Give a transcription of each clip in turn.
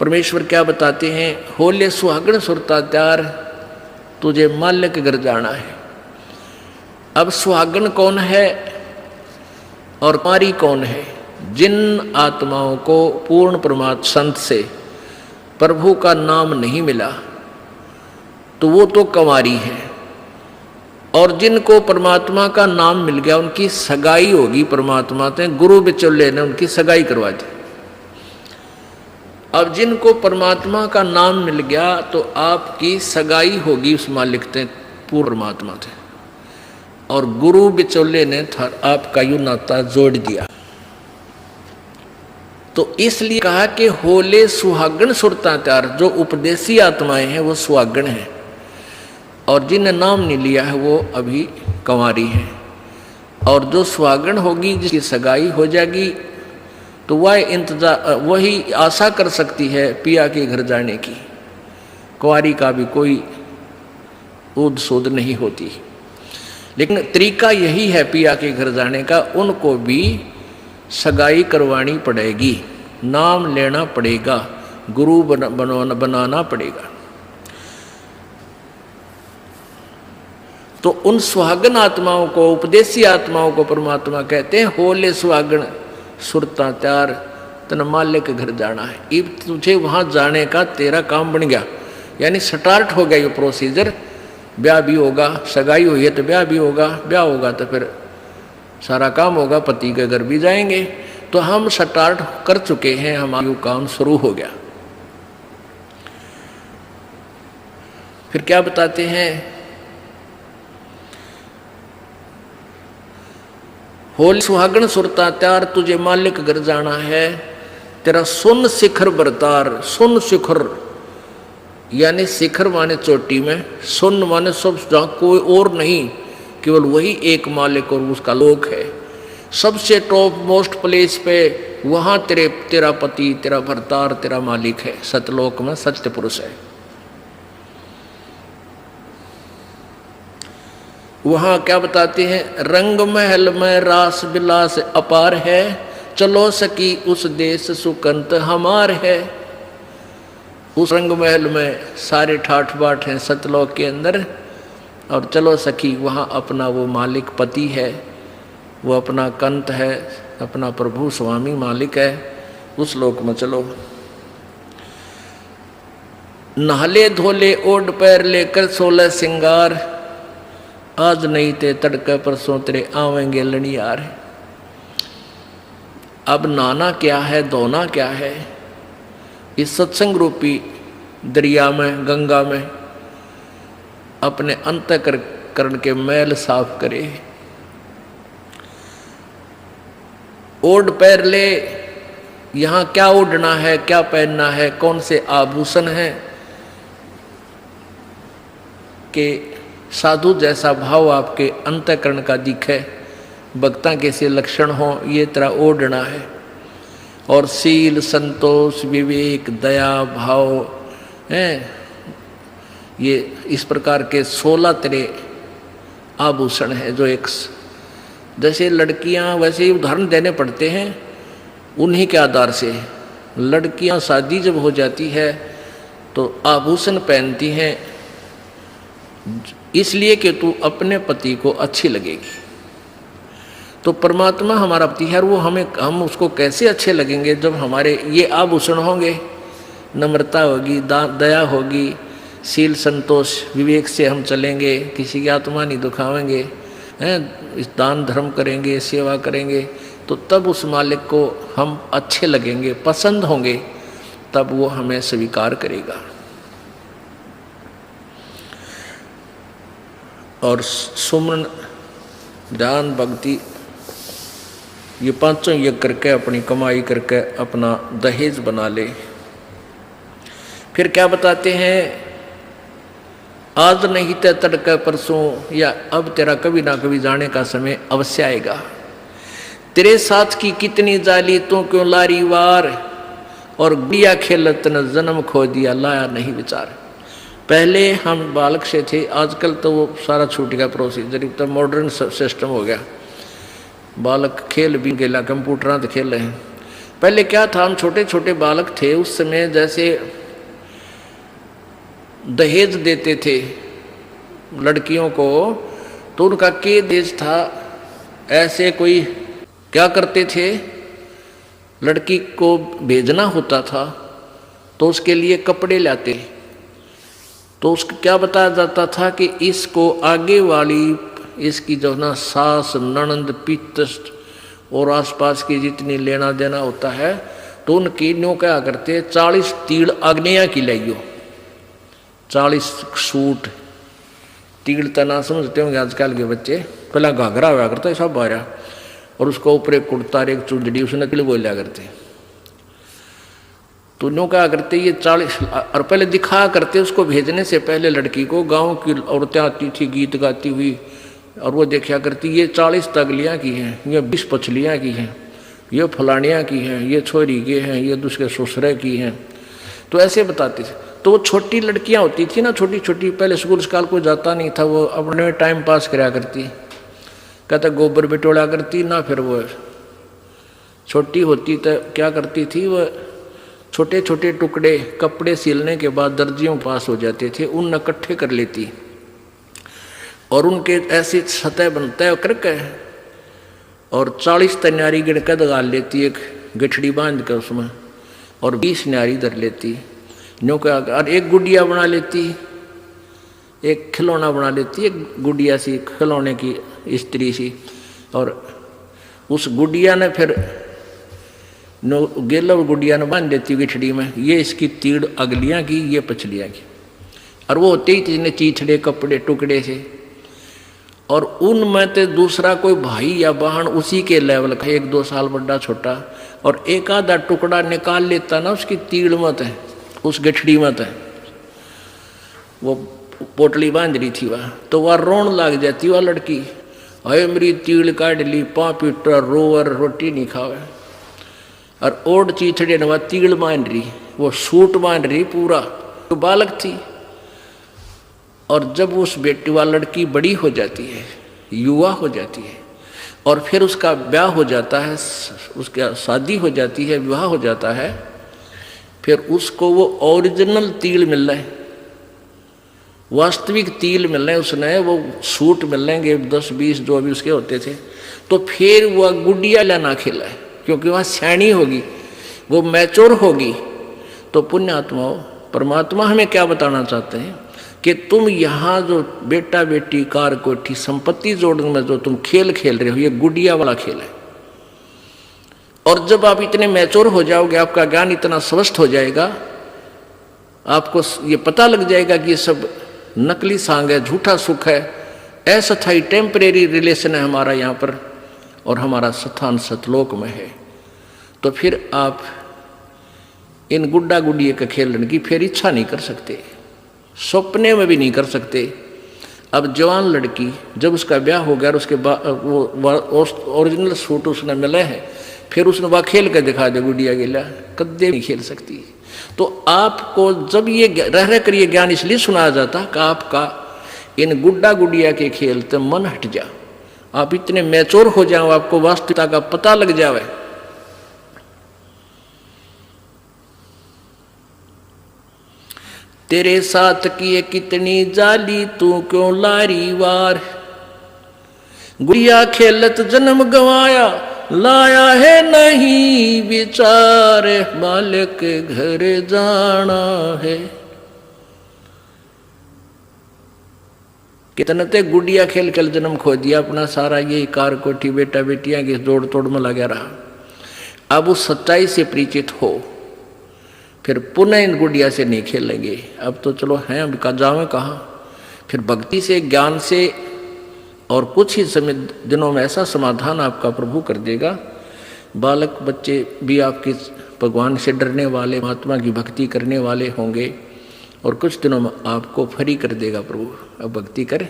परमेश्वर क्या बताते हैं, होले सुहागण सुरता त्यार तुझे माल्य के घर जाना है। अब सुहागण कौन है और कुंवारी कौन है? जिन आत्माओं को पूर्ण परमात्मा संत से प्रभु का नाम नहीं मिला तो वो तो कुंवारी है, और जिनको परमात्मा का नाम मिल गया उनकी सगाई होगी परमात्मा से, गुरु बिचौले ने उनकी सगाई करवा दी। अब जिनको परमात्मा का नाम मिल गया तो आपकी सगाई होगी उस मालिक से, पूर्ण परमात्मा से, और गुरु बिचौले ने आपका यू नाता जोड़ दिया। तो इसलिए कहा कि होले सुहागण सुरता त्यार, जो उपदेशी आत्माएं हैं वो सुहागण हैं, और जिन्हें नाम नहीं लिया है वो अभी कुंवारी है। और जो सुहागण होगी, जिसकी सगाई हो जाएगी, तो वही आशा कर सकती है पिया के घर जाने की। कुंवारी का भी कोई ऊद सूद नहीं होती, लेकिन तरीका यही है पिया के घर जाने का, उनको भी सगाई करवानी पड़ेगी, नाम लेना पड़ेगा, गुरु बनाना पड़ेगा। तो उन सुहागन आत्माओं को, उपदेशी आत्माओं को परमात्मा कहते हैं होले सुहागण सुरता त्यार तन माल्य के घर जाना है। अब तुझे वहां जाने का तेरा काम बन गया, यानी स्टार्ट हो गया ये प्रोसीजर। ब्याह भी होगा, सगाई हुई है तो ब्याह भी होगा, ब्याह होगा तो फिर सारा काम होगा, पति के घर भी जाएंगे। तो हम स्टार्ट कर चुके हैं, हमारा काम शुरू हो गया। फिर क्या बताते हैं, होली सुहागण सुरता त्यार तुझे मालिक घर जाना है, तेरा सुन शिखर बरतार। सुन शिखर यानी शिखर माने चोटी में, सुन माने सब जहाँ कोई और नहीं, केवल वही एक मालिक और उसका लोक है। सबसे टॉप मोस्ट प्लेस पे वहाँ तेरा पति, तेरा भरतार, तेरा मालिक है। सतलोक में सत्य पुरुष है। वहाँ क्या बताते हैं, रंग महल में रास विलास अपार है, चलो सकी उस देश सुकंत हमार है। उस रंग महल में सारे ठाठ बाट हैं सतलोक के अंदर, और चलो सखी वहाँ अपना वो मालिक पति है, वो अपना कंत है, अपना प्रभु स्वामी मालिक है, उस लोक में चलो। नहले धोले ओढ़ पैर लेकर 16 सिंगार, आज नहीं ते तड़के परसों तेरे आवेंगे लड़ियार। अब नहाना क्या है, धोना क्या है, इस सत्संग रूपी दरिया में, गंगा में अपने अंतःकरण के मैल साफ करे। ओढ़ पैर ले, यहाँ क्या ओढ़ना है, क्या पहनना है, कौन से आभूषण हैं कि साधु जैसा भाव आपके अंतःकरण का दिखे, भक्ता कैसे लक्षण हो, ये तरह ओढ़ना है। और सील, संतोष, विवेक, दया, भाव हैं, ये इस प्रकार के 16 तरह आभूषण हैं, जो एक जैसे लड़कियां वैसे ही उदाहरण देने पड़ते हैं उन्हीं के आधार से। लड़कियां शादी जब हो जाती है तो आभूषण पहनती हैं इसलिए कि तू अपने पति को अच्छी लगेगी। तो परमात्मा हमारा पति है, वो हम उसको कैसे अच्छे लगेंगे जब हमारे ये आभूषण होंगे। नम्रता होगी, दया होगी, शील, संतोष, विवेक से हम चलेंगे, किसी की आत्मा नहीं दुखावेंगे, हैं, दान धर्म करेंगे, सेवा करेंगे, तो तब उस मालिक को हम अच्छे लगेंगे, पसंद होंगे, तब वो हमें स्वीकार करेगा। और सुमन, ध्यान, भक्ति, ये पांचों यज्ञ करके अपनी कमाई करके अपना दहेज बना ले। फिर क्या बताते हैं, आज नहीं ते तड़के परसों, या अब तेरा कभी ना कभी जाने का समय अवश्य आएगा। तेरे साथ की कितनी जाली तू क्यों लारी वार, और गुड़िया खेलत न जन्म खो दिया लाया नहीं विचार। पहले हम बालक से थे, आजकल तो वो सारा छूट गया प्रोसीजर, तो मॉडर्न सिस्टम हो गया। बालक खेल भी गेला, कंप्यूटर तो खेल रहे हैं। पहले क्या था, हम छोटे छोटे बालक थे उस समय, जैसे दहेज देते थे लड़कियों को, तो उनका क्या देश था, ऐसे कोई क्या करते थे, लड़की को भेजना होता था तो उसके लिए कपड़े लाते, तो उसको क्या बताया जाता था कि इसको आगे वाली इसकी जो ना सास ननंद पितृ और आसपास की जितनी लेना देना होता है, तो उनकी न्यों क्या करते, 40 तीड़ अग्निया की लाइयो, 40 सूट। तीड़ तना समझते होंगे आजकल के बच्चे, पहला घाघरा हुआ करता है सब बारह, और उसको ऊपर एक कुर्ता एक चुंदड़ी उसने तिल बोलिया करते। तो न्यों क्या करते, ये 40, और पहले दिखा करते उसको भेजने से पहले लड़की को, गांव की औरतें आती थी गीत गाती हुई, और वो देखा करती ये 40 तगलियाँ की हैं, ये 20 पछलियाँ की हैं, ये फलानियाँ की हैं, ये छोरी के हैं, ये दूसरे ससुरे की हैं, तो ऐसे बताते थे। तो वो छोटी लड़कियाँ होती थी ना, छोटी छोटी, पहले स्कूल स्काल को जाता नहीं था, वो अपने में टाइम पास कराया करती, कहता गोबर बिटोड़ा करती ना, फिर वो छोटी होती तो क्या करती थी, वो छोटे छोटे टुकड़े कपड़े सिलने के बाद दर्जियों पास हो जाते थे, उन इकट्ठे कर लेती और उनके ऐसी सतह बनता करके, और 40 तन्यारी गिनकर दगाल लेती, एक गठड़ी बांध कर उसमें, और 20 न्यारी धर लेती, न्यों का, और एक गुड़िया बना लेती, एक खिलौना बना लेती, एक गुड़िया सी खिलौने की स्त्री सी, और उस गुड़िया ने फिर गेला गुड़िया ने बांध देती गिठड़ी में, ये इसकी तीड़ अगलियाँ की, ये पछलियाँ की, और वो होते ही तीन चीथड़े कपड़े टुकड़े से, और उनमें तो दूसरा कोई भाई या बहन उसी के लेवल का, 1-2 साल बड़ा छोटा, और एक आधा टुकड़ा निकाल लेता ना उसकी तीड़ मत है, उस गठड़ी मत है, वो पोटली बांध रही थी वह, तो वह रोन लग जाती वह लड़की, अरे मेरी तीड़ काट ली, पापीटर रोवर रोटी नहीं खावे, और ओढ़ चीथड़े ने वह तीड़ बांध रही, वो सूट बांध रही पूरा, तो बालक थी। और जब उस बेटी वाली लड़की बड़ी हो जाती है, युवा हो जाती है, और फिर उसका ब्याह हो जाता है, उसका शादी हो जाती है, विवाह हो जाता है, फिर उसको वो ओरिजिनल तिल मिल रहा है, वास्तविक तिल मिल रहे हैं, उसने वो सूट मिल लेंगे 10-20 जो अभी उसके होते थे, तो फिर वह गुड़िया लाना खेला है, क्योंकि वह सैनी होगी, वो मैच्योर होगी। तो पुण्यात्माओं, परमात्मा हमें क्या बताना चाहते हैं कि तुम यहाँ जो बेटा बेटी कार कोठी संपत्ति जोड़ने में जो तुम खेल खेल रहे हो, ये गुड़िया वाला खेल है। और जब आप इतने मैच्योर हो जाओगे, आपका ज्ञान इतना स्वस्थ हो जाएगा, आपको ये पता लग जाएगा कि ये सब नकली सांग है, झूठा सुख है, अस्थायी टेम्परेरी रिलेशन है हमारा यहाँ पर, और हमारा स्थान सतलोक में है। तो फिर आप इन गुड्डा गुड़िया के खेलने की फिर इच्छा नहीं कर सकते, सपने में भी नहीं कर सकते। अब जवान लड़की जब उसका ब्याह हो गया और उसके बाद वो ओरिजिनल सूट उसने मिले हैं, फिर उसने वह खेल कर दिखा दे गुड़िया गिला, कदे नहीं खेल सकती। तो आपको जब ये रह कर ये ज्ञान इसलिए सुनाया जाता कि आपका इन गुड्डा गुड़िया के खेल से मन हट जा, आप इतने मैच्योर हो जाओ, आपको वास्तविकता का पता लग जावे। तेरे साथ किए कितनी जाली, तू क्यों लारी वार, गुड़िया खेलत जन्म गवाया, लाया है नहीं विचार, मालिक के घर जाना है। कितने ते गुड़िया खेल कर जन्म खो दिया अपना, सारा यही कार कोठी बेटा बेटियां की जोड़ तोड़ में लगा रहा। अब उस सच्चाई से परिचित हो, फिर पुनः इन गुड़िया से नहीं खेलेंगे। अब तो चलो हैं, अब का जावे कहाँ, फिर भक्ति से ज्ञान से और कुछ ही समय दिनों में ऐसा समाधान आपका प्रभु कर देगा। बालक बच्चे भी आपके भगवान से डरने वाले, महात्मा की भक्ति करने वाले होंगे, और कुछ दिनों में आपको फ्री कर देगा प्रभु। अब भक्ति करें,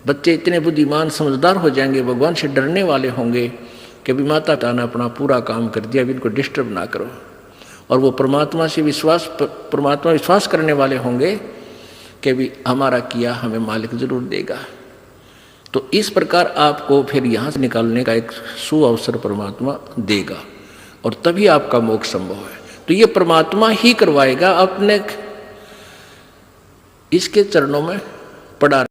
बच्चे इतने बुद्धिमान समझदार हो जाएंगे, भगवान से डरने वाले होंगे कि भी माता पिता ने अपना पूरा काम कर दिया, अभी इनको डिस्टर्ब ना करो। और वो परमात्मा से विश्वास करने वाले होंगे कि भी हमारा किया हमें मालिक जरूर देगा। तो इस प्रकार आपको फिर यहाँ से निकालने का एक सुअवसर परमात्मा देगा। और तभी आपका मोक्ष संभव है। तो ये परमात्मा ही करवाएगा, अपने इसके चरणों में पड़ा